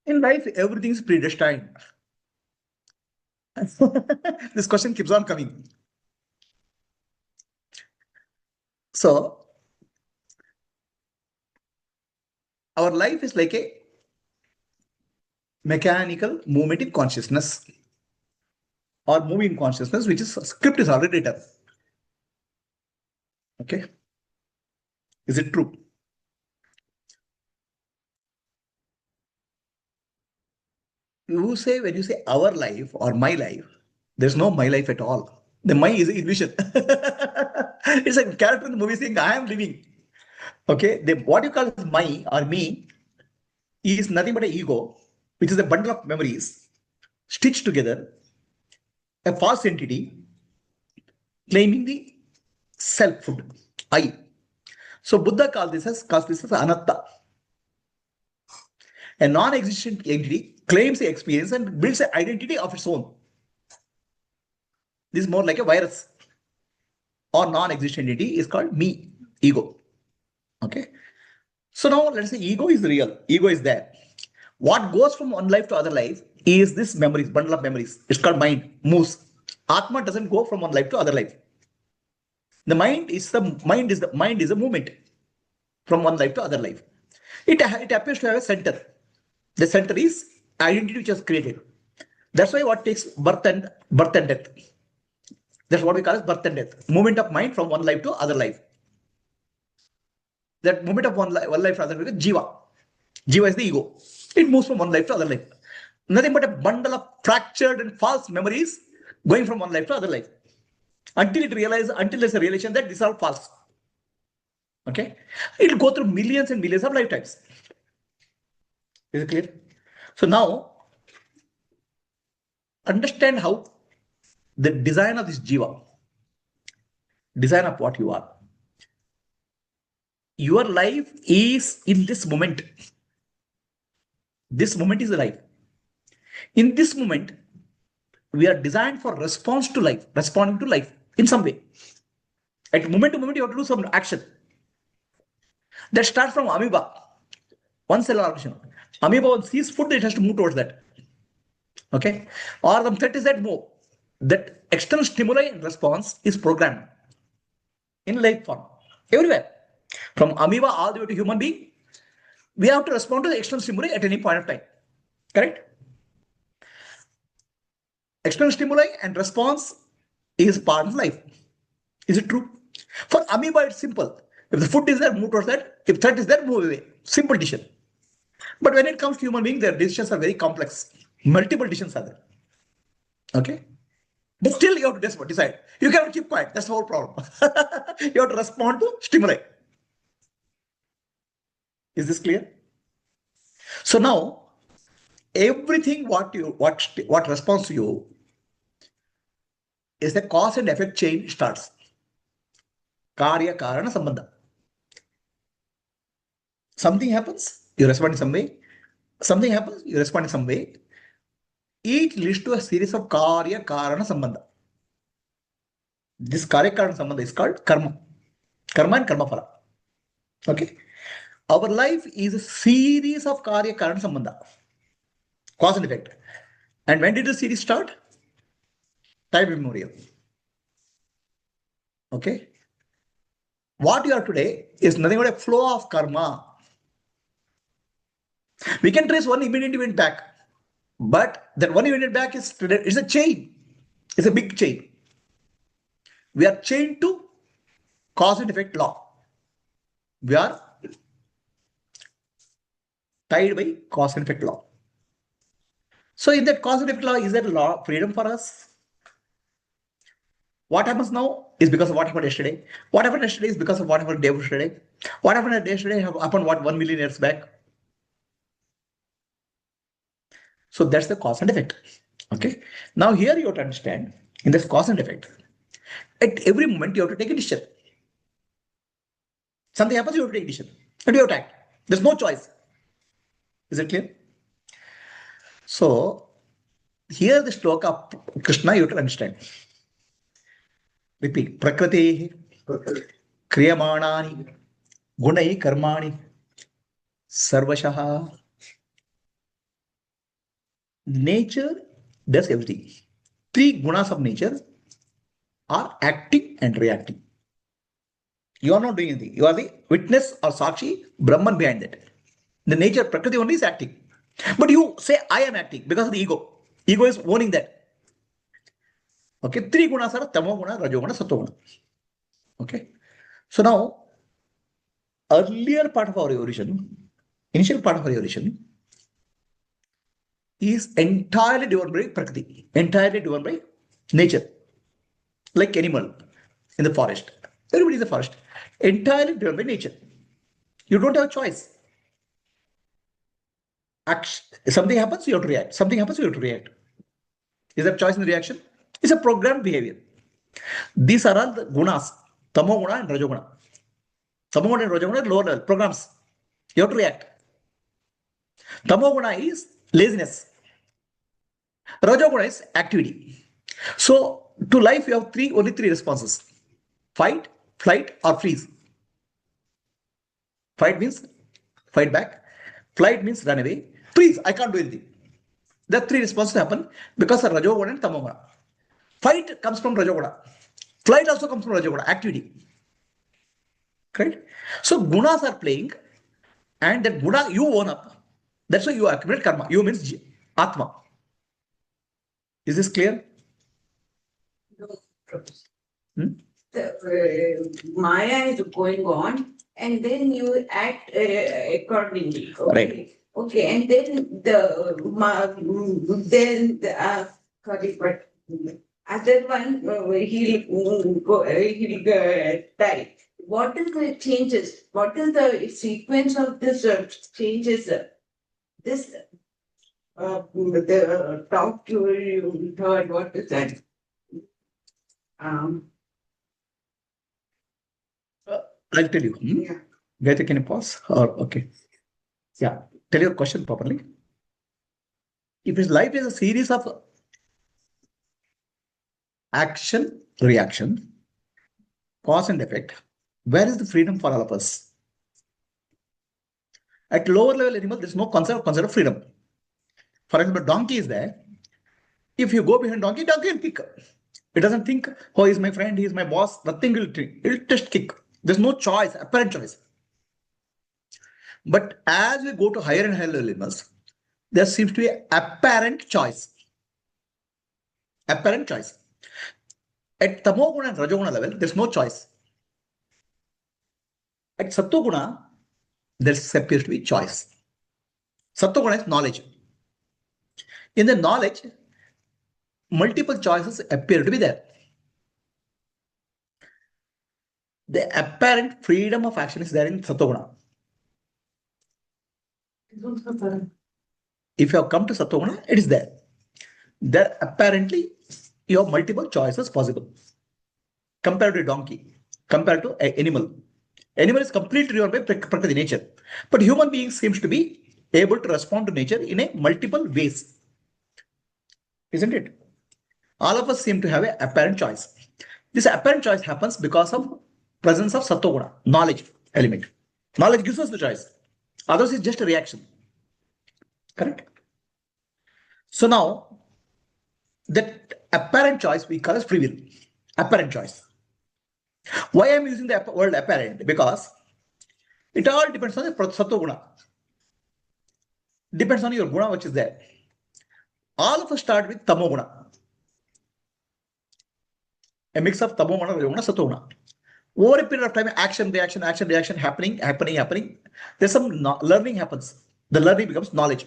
In life, everything is predestined. This question keeps on coming. So, our life is like a mechanical movement in consciousness or moving consciousness, which is script is already written. Okay. Is it true? You say, when you say our life or my life, there's no my life at all. The my is illusion. It's a character in the movie saying, I am living. Okay. What you call as my or me is nothing but an ego, which is a bundle of memories stitched together, a false entity claiming the selfhood, I. So Buddha calls this as anatta. A non-existent entity claims the experience and builds an identity of its own. This is more like a virus, or non-existent entity is called me, ego. Okay. So now let's say ego is real. Ego is there. What goes from one life to other life is this memories, bundle of memories. It's called mind, moves. Atma doesn't go from one life to other life. The mind is a movement from one life to other life. It appears to have a center. The center is identity which was created. That's why what takes birth and death. That's what we call as birth and death. Movement of mind from one life to other life. That movement of one life to other life is jiva. Jiva is the ego. It moves from one life to other life. Nothing but a bundle of fractured and false memories going from one life to other life. Until there's a realization that these are false. Okay? It'll go through millions and millions of lifetimes. Is it clear? So now, understand how the design of this jiva, design of what you are. Your life is in this moment. This moment is the life. In this moment, we are designed for response to life, responding to life in some way. At moment to moment, you have to do some action. That starts from amoeba, one cell organism. Amoeba sees food, it has to move towards that. Okay? Or the threat is that move. That external stimuli and response is programmed in life form, everywhere. From amoeba all the way to human being, we have to respond to the external stimuli at any point of time. Correct? External stimuli and response is part of life. Is it true? For amoeba, it's simple. If the food is there, move towards that. If threat is there, move away. Simple decision. But when it comes to human beings, their decisions are very complex. Multiple decisions are there. Okay? But still, you have to decide. You cannot keep quiet. That's the whole problem. You have to respond to stimuli. Is this clear? So now, everything what responds to you is the cause and effect chain starts. Karya Karana Sambandha. Something happens, you respond in some way. Something happens, you respond in some way. Each leads to a series of Karya Karana Sambandha. This Karya Karana Sambandha is called karma. Karma and karma phala. Okay. Our life is a series of Karya Karana Sambandha. Cause and effect. And when did the series start? Time immemorial. Okay. What you are today is nothing but a flow of karma. We can trace one immediate event back, but that one event back is a chain. It's a big chain. We are chained to cause and effect law. We are tied by cause and effect law. So in that cause and effect law, is there a law of freedom for us? What happens now is because of what happened yesterday. What happened yesterday is because of what happened day before yesterday. What happened yesterday happened 1 million years back. So that's the cause and effect. Okay. Now here you have to understand in this cause and effect. At every moment you have to take a decision. Something happens, you have to take a decision. And you have to act. There's no choice. Is it clear? So here the shloka of Krishna you have to understand. Repeat. Prakriti kriyamanani gunai karmani sarvashaha Nature does everything. Three gunas of nature are acting and reacting. You are not doing anything. You are the witness or sakshi, Brahman behind that. The nature, Prakriti only is acting. But you say, I am acting because of the ego. Ego is owning that. Okay, three gunas are tamoguna, rajoguna, satoguna. Okay, so now, earlier part of our evolution, initial part of our evolution, is entirely driven by Prakriti, entirely driven by nature, like animal in the forest. Everybody is in the forest, entirely driven by nature. You don't have a choice. Something happens, you have to react. Something happens, you have to react. Is there choice in the reaction? It's a programmed behavior. These are all the gunas, tamoguna and rajoguna. Tamoguna and rajoguna are lower level programs. You have to react. Tamoguna is laziness. Rajoguna is activity. So to life, you have only three responses: fight, flight, or freeze. Fight means fight back. Flight means run away. Freeze, I can't do anything. The three responses happen because of Rajoguna and Tamoguna. Fight comes from Rajoguna. Flight also comes from Rajoguna, activity. Correct? So gunas are playing, and that guna you own up. That's why you accumulate karma. You means Atma. Is this clear? The Maya is going on, and then you act accordingly. Okay. Right. Okay, and then sorry, but other one he'll die. What is the changes? What is the sequence of this changes? This the talk you heard. What is that? I'll tell you. Yeah. Gayatri, can you pause? Or okay. Yeah. Tell your question properly. If his life is a series of action, reaction, cause and effect, where is the freedom for all of us? At lower level animal, there's no concept of freedom. For example, donkey is there. If you go behind donkey will kick. It doesn't think, oh, he's my friend, he's my boss. Nothing will think. It'll just kick. There's no choice, apparent choice. But as we go to higher and higher level animals, there seems to be apparent choice. Apparent choice. At tamoguna and rajoguna level, there's no choice. At sattoguna, there appears to be choice. Sattoguna is knowledge. In the knowledge, multiple choices appear to be there. The apparent freedom of action is there in sattoguna. If you have come to sattoguna, it is there. There apparently you have multiple choices possible. Compared to a donkey, compared to an animal. Animal is completely driven by Prakriti nature. But human beings seems to be able to respond to nature in a multiple ways. Isn't it? All of us seem to have an apparent choice. This apparent choice happens because of presence of sattoguna, knowledge element. Knowledge gives us the choice. Others is just a reaction. Correct? So now, that apparent choice we call as free will. Apparent choice. Why I am using the word apparent? Because it all depends on the sattoguna. Depends on your guna which is there. All of us start with tamoguna. A mix of tamoguna, rajoguna, sattoguna. Over a period of time, action, reaction, happening. There's some learning happens. The learning becomes knowledge.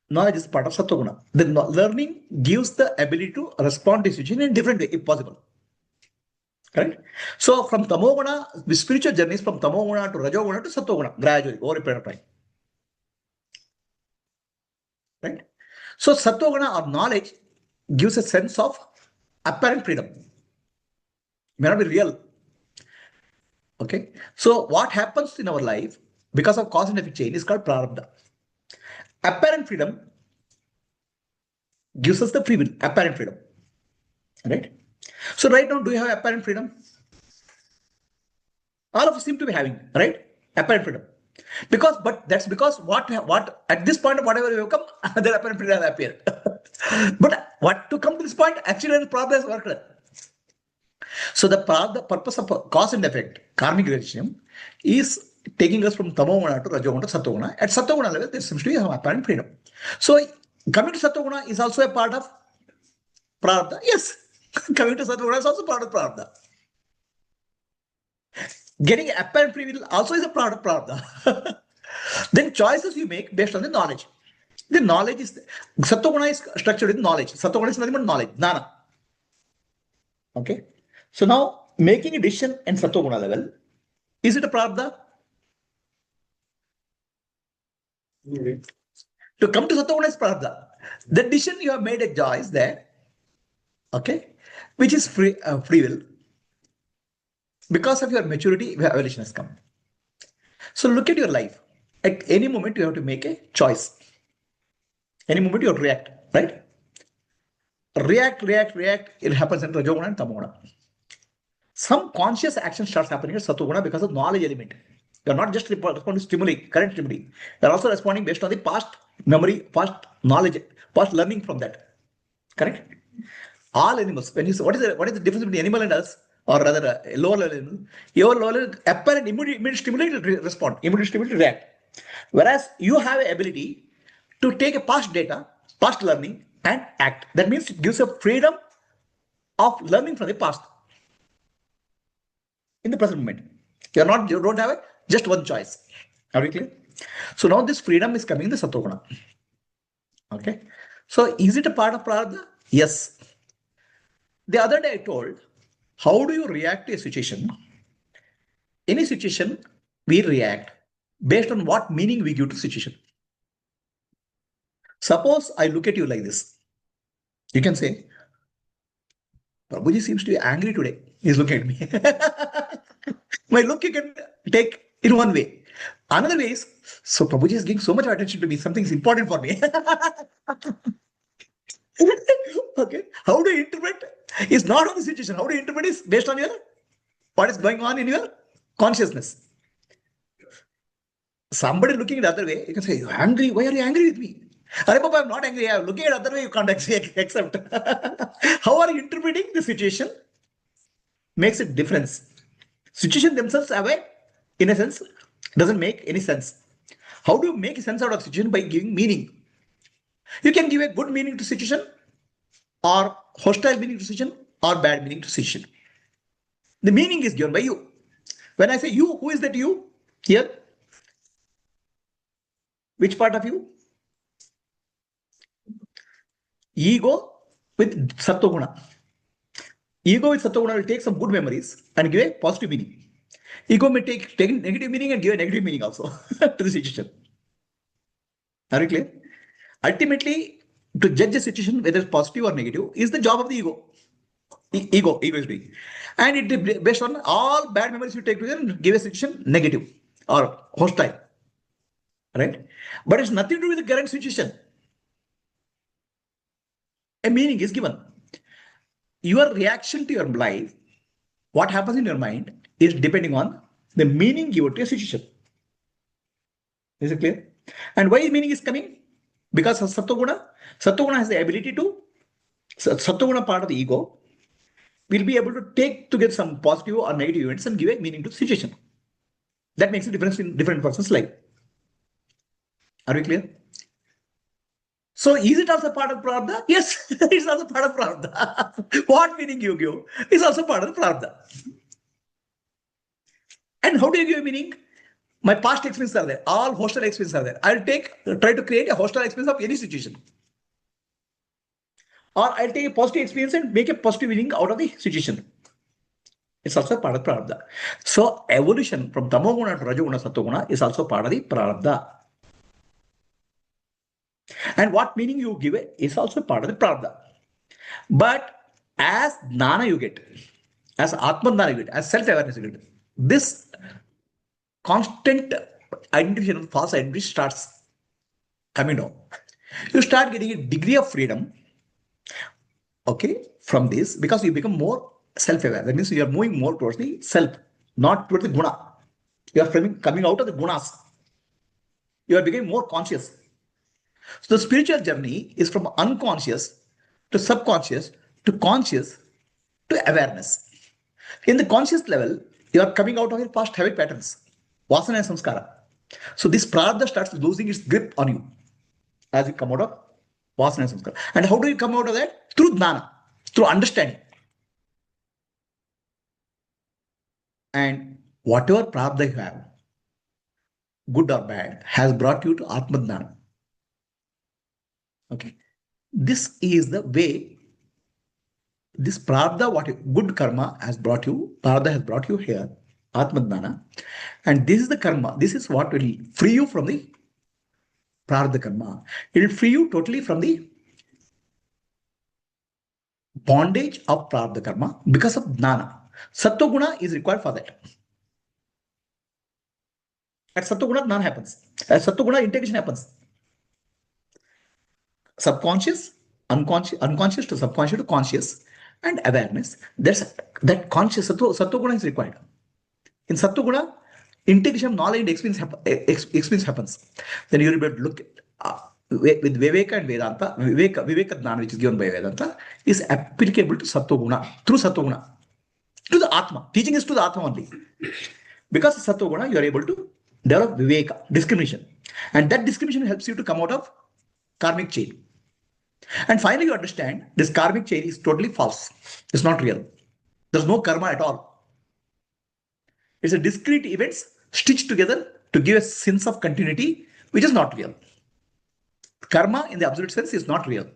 Knowledge is part of sattoguna. The learning gives the ability to respond to situation in a different way, if possible. Correct? So from tamoguna, the spiritual journey is from tamoguna to rajoguna to sattoguna, gradually, over a period of time. Right? So sattoguna or knowledge gives a sense of apparent freedom. May not be real. Okay. So what happens in our life because of cause and effect chain is called prarabdha. Apparent freedom gives us the free will, apparent freedom. Right? So right now, do you have apparent freedom? All of us seem to be having, right? Apparent freedom. But that's because what at this point, whatever you come, that apparent freedom will appear. But what to come to this point, actually, the problem has worked. So the purpose of cause and effect, karmic relationship, is taking us from tamoguna to rajoguna to satoguna. At satoguna level, there seems to be some apparent freedom. So coming to satoguna is also a part of prarabdha. Yes, coming to satoguna is also part of prarabdha. Getting apparent free will also is a part of prarabdha. Then choices you make based on the knowledge. The knowledge is satoguna is structured with knowledge. Satoguna is nothing but knowledge, jnana. Okay. So now making a decision in satoguna level, is it a prarabdha? To come to satoguna is prarabdha. The decision you have made a choice there, okay, which is free will. Because of your maturity, evolution has come. So look at your life. At any moment, you have to make a choice. Any moment, you have to react, right? React. It happens in Rajoguna and Tamoguna. Some conscious action starts happening in Satoguna because of knowledge element. You are not just responding to stimuli, current stimuli. You are also responding based on the past memory, past knowledge, past learning from that. Correct? All animals. When you say, what is the difference between animal and us, or rather lower level animal? Your lower level apparent immediate stimuli to respond, immediate stimuli to react. Whereas you have an ability to take a past data, past learning, and act. That means it gives you freedom of learning from the past in the present moment. You don't have just one choice. Are we clear? So now this freedom is coming in the Satoguna. Okay. So is it a part of prarabdha? Yes. The other day I told, how do you react to a situation? Any situation, we react based on what meaning we give to situation. Suppose I look at you like this. You can say, Prabhuji seems to be angry today. He's looking at me. My look you can take in one way. Another way is, so Prabhuji is giving so much attention to me, something's important for me. Okay. How do you interpret? It's not on the situation. How do you interpret is based on your what is going on in your consciousness. Somebody looking the other way, you can say, you're angry. Why are you angry with me? Are Papa, I'm not angry. I'm looking at the other way, you can't accept. How are you interpreting the situation? Makes a difference. Situation themselves have a, in a sense, doesn't make any sense. How do you make sense out of situation? By giving meaning. You can give a good meaning to situation, or hostile meaning to situation, or bad meaning to situation. The meaning is given by you. When I say you, who is that you? Here. Which part of you? Ego with Sattva-guna. Ego with Sattva-guna will take some good memories and give a positive meaning. Ego may take negative meaning and give a negative meaning also to the situation. Are you clear? Ultimately, to judge a situation whether it's positive or negative is the job of the ego. Ego is doing. And it based on all bad memories you take together and give a situation negative or hostile. Right? But it's nothing to do with the current situation. A meaning is given. Your reaction to your life, what happens in your mind, is depending on the meaning given to a situation. Is it clear? And why meaning is coming? Because of Sattva-guna. Sattva-guna has the ability to, Sattva-guna part of the ego will be able to take to get some positive or negative events and give a meaning to the situation. That makes a difference in different person's life. Are we clear? So is it also part of prarabdha? Yes, it's also part of prarabdha. What meaning you give is also part of the prarabdha. And how do you give a meaning? My past experiences are there. All hostile experiences are there. I'll try to create a hostile experience of any situation. Or I'll take a positive experience and make a positive meaning out of the situation. It's also part of prarabdha. So evolution from tamoguna to rajoguna, sattoguna is also part of the prarabdha. And what meaning you give it is also part of the prarabdha. But as jnana you get, as Atma jnana you get, as self-awareness you get, this constant identification of false identity starts coming down. You start getting a degree of freedom, okay, from this because you become more self-aware. That means you are moving more towards the self, not towards the guna. You are coming out of the gunas. You are becoming more conscious. So the spiritual journey is from unconscious to subconscious to conscious to awareness. In the conscious level, you are coming out of your past habit patterns, vasana and samskara. So this prarabdha starts losing its grip on you as you come out of vasana and samskara. And how do you come out of that? Through jnana, through understanding. And whatever prarabdha you have, good or bad, has brought you to Atma Jnana. Okay. This is the way, this prarabdha, what good karma has brought you, prarabdha has brought you here, Atma Jnana. And this is the karma, this is what will free you from the prarabdha karma. It will free you totally from the bondage of prarabdha karma because of jnana. Sattva guna is required for that. At sattva guna, jnana happens. At sattva guna, integration happens. Subconscious, unconscious to subconscious to conscious, and awareness. That conscious sattva guna is required. In sattva guna, integration of knowledge and experience happens. Then you will be able to look with Viveka and Vedanta. Viveka Jnana, which is given by Vedanta, is applicable to sattva guna, through sattva guna, to the Atma. Teaching is to the Atma only. Because of sattva guna, you are able to develop Viveka, discrimination. And that discrimination helps you to come out of karmic chain. And finally, you understand this karmic chain is totally false. It's not real. There's no karma at all. It's a discrete events stitched together to give a sense of continuity, which is not real. Karma in the absolute sense is not real.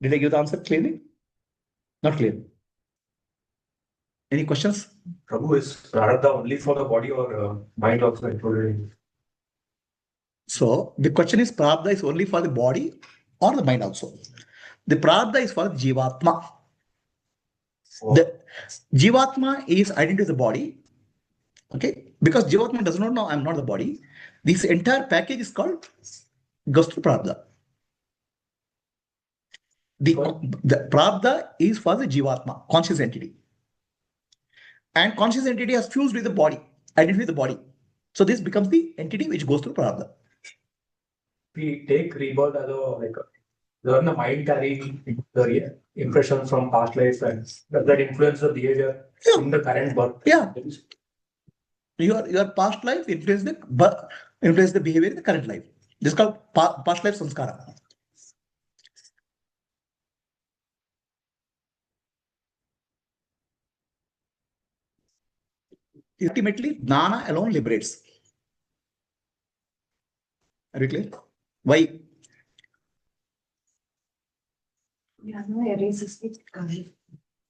Did I give the answer clearly? Not clear. Any questions? Prabhu, is prarabdha only for the body or mind also included? So the question is, prarabdha is only for the body or the mind also? The prarabdha is for jivatma. The jivatma is identity of the body. Okay, because jivatma does not know I'm not the body. This entire package is called goes to prarabdha. The prarabdha is for the jivatma, conscious entity. And conscious entity has fused with the body, identity with the body. So this becomes the entity which goes through prarabdha. We take rebirth as like learn the mind carrying the impressions from past life, and does that influence the behavior in the current birth? Yeah. Your past life influence the behavior in the current life. This is called past life samskara. Ultimately, jnana alone liberates. Are you clear? Why?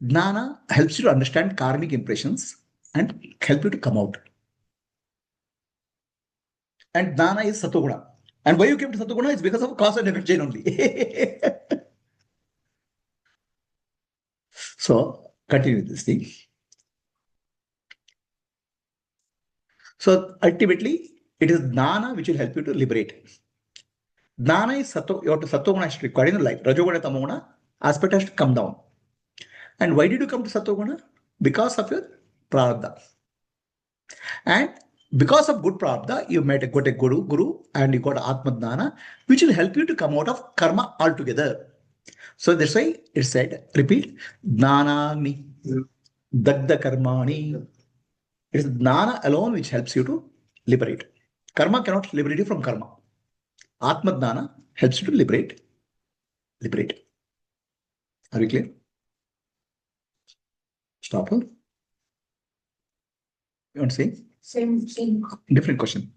Jnana helps you to understand karmic impressions and help you to come out. And jnana is sattva. And why you came to sattva is because of cause and effect chain only. So continue with this thing. So ultimately, it is jnana which will help you to liberate. Jnana is sattva. Your sattva guna is required in your life. Rajoguna, tamoguna aspect has to come down. And why did you come to sattva guna? Because of your prarabdha. And because of good prarabdha, you met a good guru, and you got Atma Jnana, which will help you to come out of karma altogether. So that's why it said, repeat, Jnanagni, Dagda Karmani. It is Jnana alone which helps you to liberate. Karma cannot liberate you from karma. Atma Jnana helps you to liberate. Are you clear? Stop. You want to say? Same. Different question.